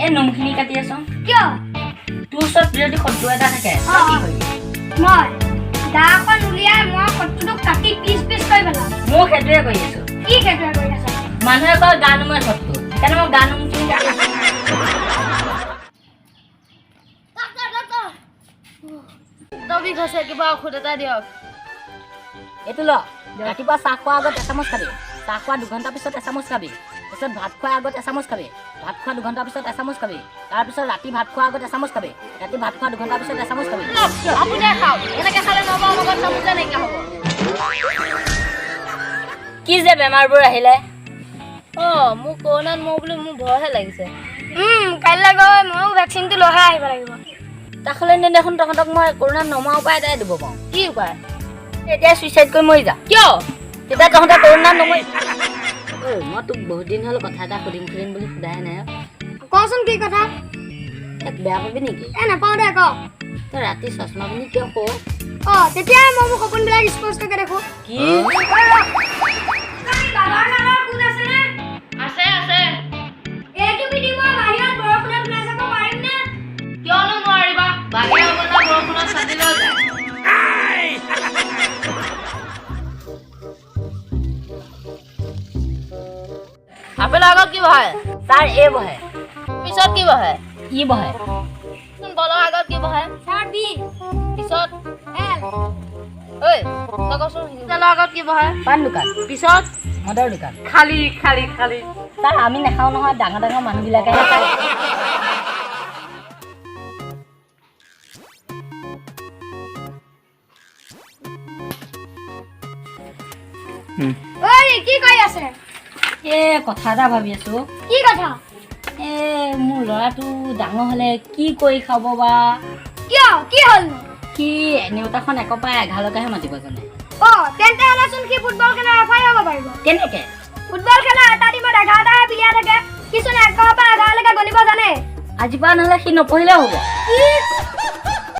এই নমখিনি কাটি আছো কিয় তোৰ ওচৰত যদি শত্ৰু এটা থাকে কি কৰিবি মই দাখন উলিয়াই মই শত্ৰুটো কাটি পিচ পিচ কৰি পেলাম মই সেইটোৱে কৰি আছো কি সেইটোৱে কৰি আছ মানুহে কয় গান মই শত্ৰু সেইকাৰণে মই গান নমখিনি কাটি আছো তবি গৈছে কিবা ঔষধ এটা দিয়ক এইটো ল ৰাতিপুৱা চাহ খোৱাৰ আগত এচামুচ খাবি চাহ খোৱা 2 ঘণ্টাৰ পিছত এচামুচ খাবি তাৰপিছত ভাত খোৱাৰ আগত এচামুচ খাবি ভাত খোৱা 2 ঘণ্টাৰ পিছত এচামুচ খাবি তাৰপিছত ৰাতি ভাত খোৱাৰ আগত এচামুচ খাবি ৰাতি ভাত খোৱা 2 ঘণ্টাৰ পিছত এচামুচ খাবি আপুনি খাওক এনেকৈ খালে নহ'ব লগত চামুচে নাইকিয়া হ'ব কি যে বেমাৰবোৰ আহিলে মোৰ কৰোণাত বুলি মোৰ ভয়হে লাগিছে কাইলৈ গৈ ময়ো ভেকচিনটো লৈহে আহিব লাগিব তাহলে দেখোন তহঁতক মই কৰোণাত নমৰা উপায় এটাই দিব পাৰোঁ কি উপায় এতিয়া চুইচাইড কৰি মৰি যা কিয় তেতিয়া তহঁতে কৰোণাত নমৰি মই তোক বহুত দিন হ'ল কথা এটা সুধিম বুলি সোধাই নাই কচোন কি কথা বেয়া পাবি নেকি নাপাওঁ দে ক তই ৰাতি চশমা পিন্ধি কিয় শুৱ তেতিয়াই মই মোৰ সপোনবিলাক স্পষ্টকৈ দেখোঁ কি আছে আছে এইটো ভিডিঅ' মই বাহিৰত বৰষুণত ওলাই যাব পাৰিম নে কিয়নো নোৱাৰিবা বাহিৰ অৱস্থা বৰষুণত ছাতিলৈ যায় আপেলৰ আগত কি বহে তাৰ এ বহে পিছত কি বহে ই বহে বলৰ আগত কি বহে ছাৰ বি পিছত এল ঐ তই কচোন তেলৰ আগত কি বহে পাণ দোকান পিছত মদৰ দোকান খালি খালি খালি তাৰ আমি নাখাওঁ নহয় ডাঙৰ ডাঙৰ মানুহবিলাকেহে খায় ঐ কি কৰি আছে কথা এটা ভাবি আছো কি কথা মোৰ ল'ৰাটো ডাঙৰ হ'লে কি কৰি খাব বা কিয় কি হ'লনো সি নেওতাখন একৰপৰা 11লৈকেহে মাতিব জানে তেন্তে হ'লেচোন সি ফুটবল খেলা ৰেফাৰী হ'ব পাৰিব কেনেকে ফুটবল খেলা এটা টিমত 11টাহে প্লেয়াৰ থাকে কিছুমানে 1 পৰা 11লৈকে গণিব জানে আজিৰ পৰা নহ'লে সি নপঢ়িলেও হ'ব কি